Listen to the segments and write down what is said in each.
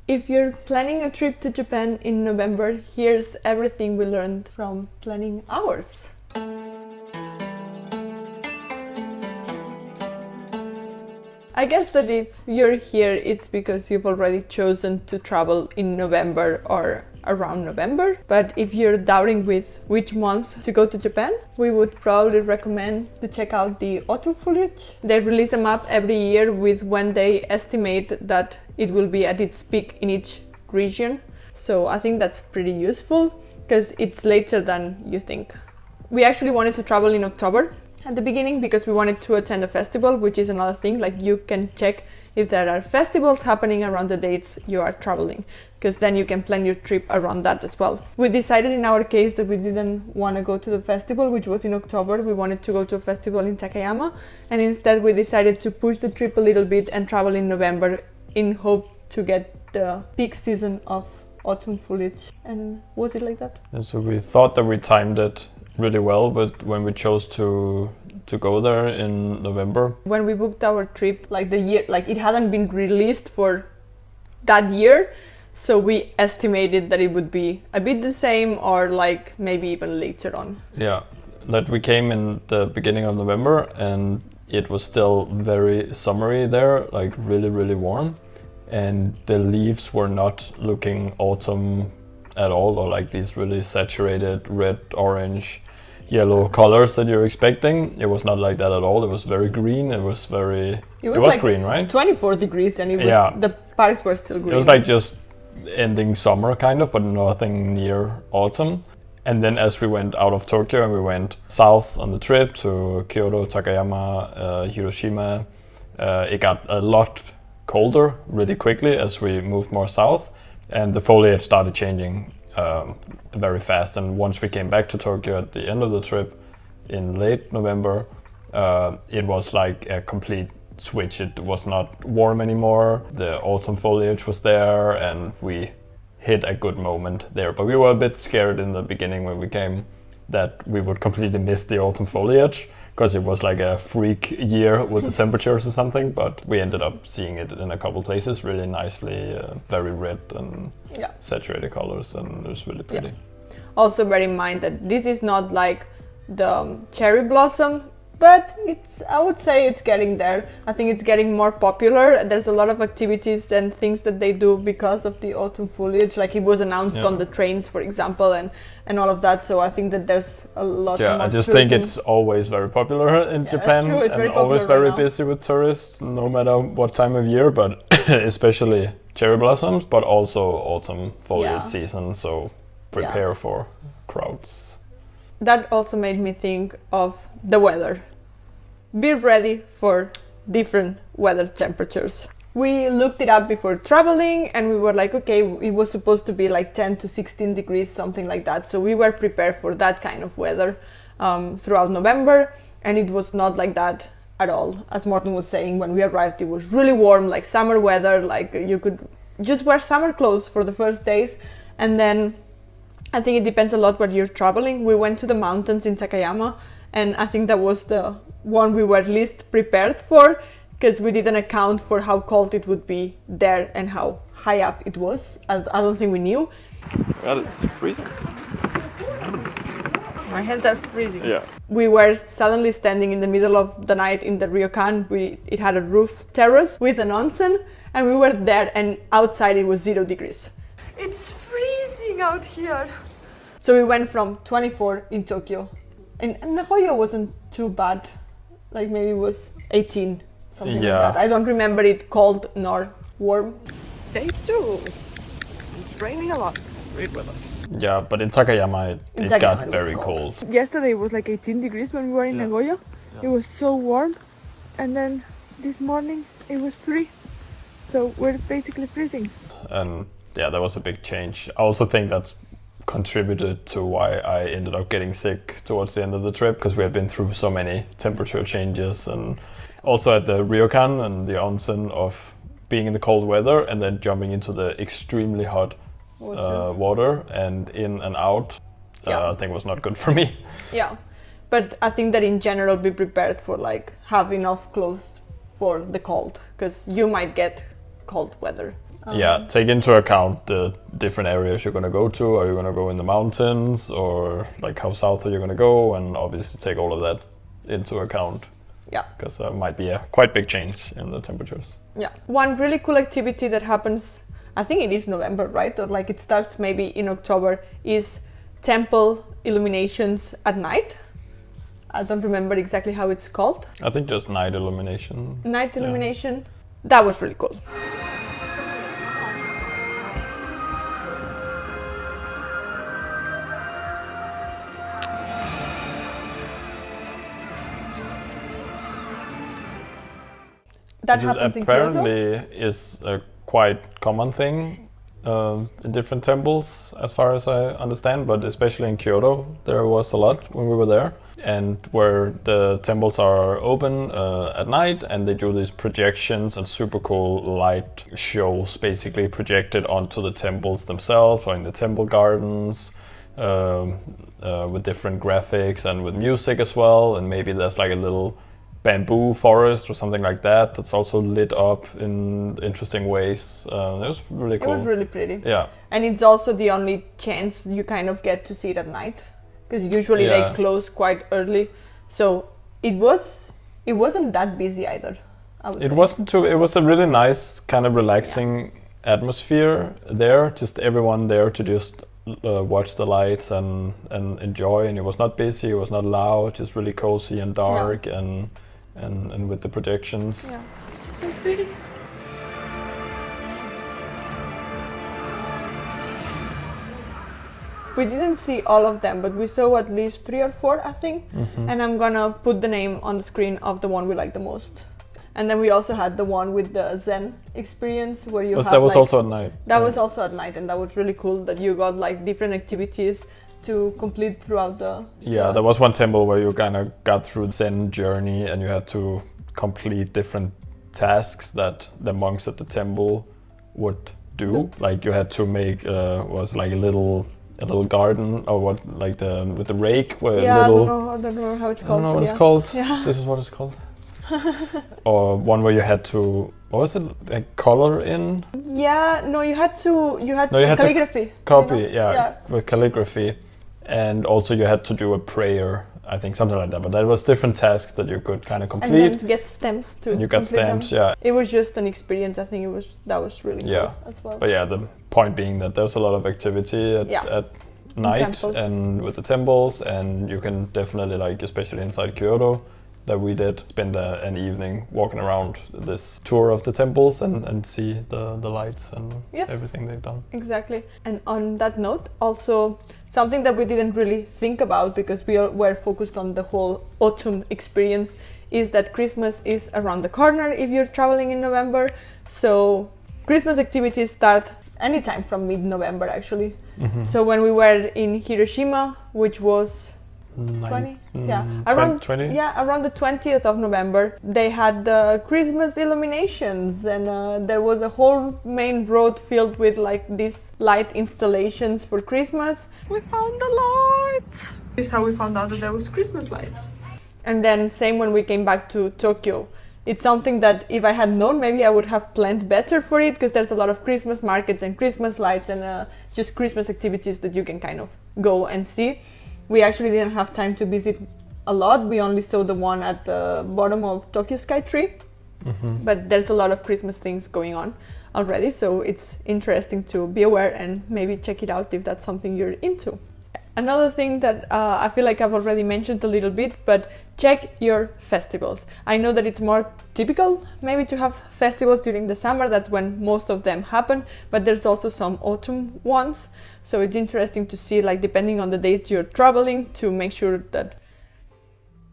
If you're planning a trip to Japan in November, here's everything we learned from planning ours. I guess that if you're here, it's because you've already chosen to travel in November or around November. But if you're doubting with which month to go to Japan, we would probably recommend to check out the autumn foliage. They release a map every year with when they estimate that it will be at its peak in each region. So I think that's pretty useful because it's later than you think. We actually wanted to travel in October at the beginning because we wanted to attend a festival, which is another thing. Like, you can check if there are festivals happening around the dates you are traveling, because then you can plan your trip around that as well. We decided in our case that we didn't want to go to the festival, which was in October. We wanted to go to a festival in Takayama, and instead we decided to push the trip a little bit and travel in November in hope to get the peak season of autumn foliage. And was it like that? And so we thought that we timed it really well, but when we chose to go there in November. When we booked our trip, like the year, like it hadn't been released for that year, so we estimated that it would be a bit the same or like maybe even later on. Yeah, that we came in the beginning of November and it was still very summery there, like really, really warm, and the leaves were not looking autumn at all, or like these really saturated red, orange, yellow colors that you're expecting. It was not like that at all. It was very green. It was like green, right? 24 degrees, and it was the parks were still green. It was like just ending summer kind of, but nothing near autumn. And then as we went out of Tokyo and we went south on the trip to Kyoto, Takayama, Hiroshima, it got a lot colder really quickly as we moved more south, and the foliage started changing very fast. And once we came back to Tokyo at the end of the trip in late November, it was like a complete switch. It was not warm anymore. The autumn foliage was there and we hit a good moment there. But we were a bit scared in the beginning when we came that we would completely miss the autumn foliage because it was like a freak year with the temperatures or something. But we ended up seeing it in a couple places really nicely, very red and saturated colors, and it was really pretty. Yeah. Also bear in mind that this is not like the cherry blossom, but I would say it's getting there. I think it's getting more popular. There's a lot of activities and things that they do because of the autumn foliage. Like, it was announced on the trains, for example, and all of that. So I think that there's a lot more. I just think it's always very popular in Japan. That's true. It's and very always popular very right now. busy with tourists, no matter what time of year, but especially cherry blossoms, but also autumn foliage season. So prepare for crowds. That also made me think of the weather. Be ready for different weather temperatures. We looked it up before traveling and we were like, okay, it was supposed to be like 10 to 16 degrees, something like that. So we were prepared for that kind of weather throughout November, and it was not like that at all. As Morten was saying, when we arrived, it was really warm, like summer weather, like you could just wear summer clothes for the first days. And then I think it depends a lot where you're traveling. We went to the mountains in Takayama, and I think that was the one we were least prepared for, because we didn't account for how cold it would be there and how high up it was. I don't think we knew. God, it's freezing. My hands are freezing. Yeah. We were suddenly standing in the middle of the night in the ryokan. It had a roof terrace with an onsen, and we were there, and outside it was 0 degrees. It's freezing out here. So we went from 24 in Tokyo, and Nagoya wasn't too bad. Like maybe it was 18, something like that. I don't remember it cold nor warm. Day 2. It's raining a lot. Great weather. Yeah, but in Takayama it got very cold. Yesterday it was like 18 degrees when we were in Nagoya. Yeah. It was so warm. And then this morning it was 3. So we're basically freezing. And yeah, that was a big change. I also think that's contributed to why I ended up getting sick towards the end of the trip, because we had been through so many temperature changes, and also at the ryokan and the onsen of being in the cold weather and then jumping into the extremely hot water and in and out. I think was not good for me. Yeah, but I think that in general be prepared for like have enough clothes for the cold, because you might get cold weather. take into account the different areas you're going to go to. Are you going to go in the mountains, or like how south are you going to go? And obviously take all of that into account. Yeah. Because there might be a quite big change in the temperatures. Yeah. One really cool activity that happens, I think it is November, right? Or like it starts maybe in October, is temple illuminations at night. I don't remember exactly how it's called. I think just night illumination. Night illumination. That was really cool. That happens in Kyoto? Apparently is a quite common thing in different temples, as far as I understand, but especially in Kyoto there was a lot when we were there, and where the temples are open at night, and they do these projections and super cool light shows basically projected onto the temples themselves or in the temple gardens, with different graphics and with music as well, and maybe there's like a little bamboo forest or something like that that's also lit up in interesting ways. It was really cool. It was really pretty. Yeah. And it's also the only chance you kind of get to see it at night, because usually they close quite early. So it wasn't that busy either, I would say. It was a really nice kind of relaxing atmosphere there, just everyone there to just watch the lights and enjoy, and it was not busy, it was not loud, just really cozy and dark and with the projections. Yeah, so pretty. We didn't see all of them, but we saw at least 3 or 4, I think. Mm-hmm. And I'm gonna put the name on the screen of the one we like the most. And then we also had the one with the Zen experience, where you that was also at night. That was also at night, and that was really cool that you got like different activities to complete throughout the... there was one temple where you kind of got through the Zen journey, and you had to complete different tasks that the monks at the temple would do. Like you had to make was like a little garden, or what, like with the rake, where I don't know how it's called. I don't know what it's called. Yeah. This is what it's called. Or one where you had to, what was it, like color in? Yeah, no, you had calligraphy. Copy, with calligraphy. And also you had to do a prayer, I think, something like that. But that was different tasks that you could kind of complete. And then get stamps to and you got stamps, them. It was just an experience. I think that was really cool as well. But the point being that there's a lot of activity at night and with the temples, and you can definitely, like, especially inside Kyoto, that we did spend an evening walking around this tour of the temples and see the lights and everything they've done. Exactly. And on that note, also something that we didn't really think about, because we were focused on the whole autumn experience, is that Christmas is around the corner if you're traveling in November. So Christmas activities start anytime from mid-November, actually. Mm-hmm. So when we were in Hiroshima, which was around the 20th of November, they had the Christmas illuminations, and there was a whole main road filled with like these light installations for Christmas. We found the lights. This is how we found out that there was Christmas lights. And then same when we came back to Tokyo. It's something that if I had known, maybe I would have planned better for it, because there's a lot of Christmas markets and Christmas lights and just Christmas activities that you can kind of go and see. We actually didn't have time to visit a lot. We only saw the one at the bottom of Tokyo Sky Tree. Mm-hmm. But there's a lot of Christmas things going on already, so it's interesting to be aware and maybe check it out if that's something you're into. Another thing that I feel like I've already mentioned a little bit, but check your festivals. I know that it's more typical maybe to have festivals during the summer, that's when most of them happen, but there's also some autumn ones. So it's interesting to see, like, depending on the date you're traveling, to make sure that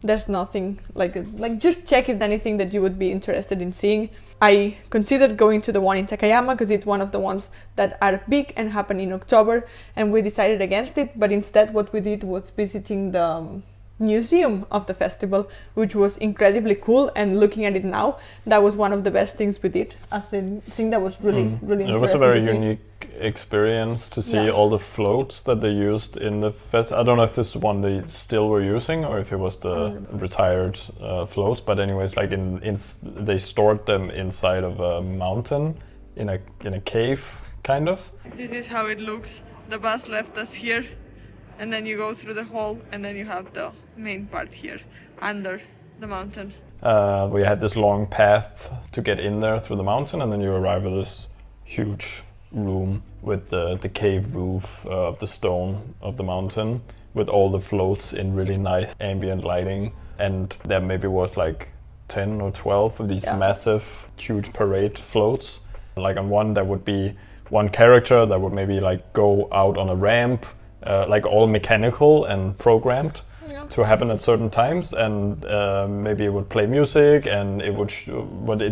there's nothing like just check if anything that you would be interested in seeing. I considered going to the one in Takayama because it's one of the ones that are big and happen in October, and we decided against it, but instead what we did was visiting the museum of the festival, which was incredibly cool, and looking at it now, that was one of the best things we did. I think that was really interesting. It was a very unique experience to see all the floats that they used in the fest. I don't know if this is one they still were using or if it was the retired floats, but anyways, like they stored them inside of a mountain in a cave, kind of. This is how it looks. The bus left us here, and then you go through the hall, and then you have the main part here under the mountain. We had this long path to get in there through the mountain, and then you arrive at this huge room with the cave roof of the stone of the mountain, with all the floats in really nice ambient lighting. And there maybe was like 10 or 12 of these massive, huge parade floats. Like on one, there would be one character that would maybe like go out on a ramp, like all mechanical and programmed to happen at certain times, and maybe it would play music, and it would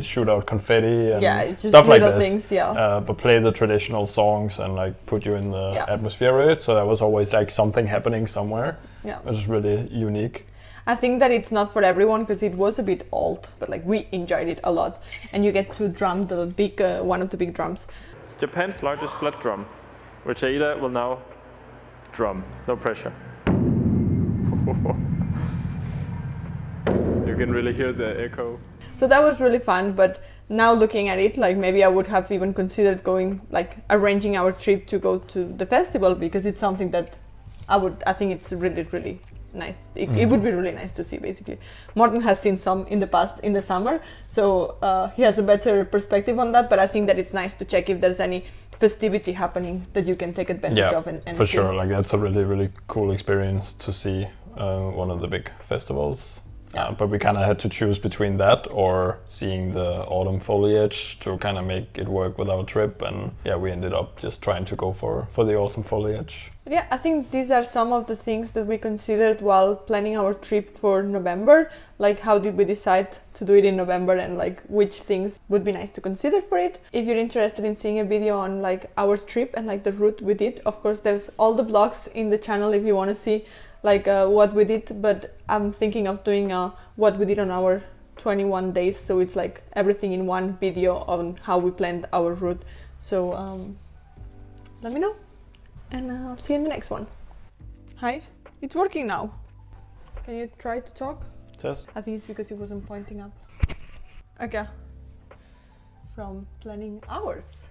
shoot out confetti and it's just stuff like little this. Things, but play the traditional songs and like put you in the atmosphere of it. So there was always like something happening somewhere. Yeah, which is really unique. I think that it's not for everyone because it was a bit old, but like we enjoyed it a lot. And you get to drum the big one of the big drums. Japan's largest flat drum, which Aida will now drum. No pressure. You can really hear the echo. So that was really fun, but now looking at it, like maybe I would have even considered going, like arranging our trip to go to the festival, because it's something that I think it's really, really nice. It would be really nice to see, basically. Morten has seen some in the past, in the summer, so he has a better perspective on that, but I think that it's nice to check if there's any festivity happening that you can take advantage of and for see. Sure, like that's a really, really cool experience to see one of the big festivals. But we kind of had to choose between that or seeing the autumn foliage to kind of make it work with our trip, and we ended up just trying to go for the autumn foliage. Yeah, I think these are some of the things that we considered while planning our trip for November. Like, how did we decide to do it in November, and like which things would be nice to consider for it. If you're interested in seeing a video on like our trip and like the route we did, of course there's all the vlogs in the channel if you want to see like what we did, but I'm thinking of doing what we did on our 21 days, so it's like everything in one video on how we planned our route. So let me know, and I'll see you in the next one. Hi, it's working now. Can you try to talk? Yes. I think it's because it wasn't pointing up. Okay. From planning hours.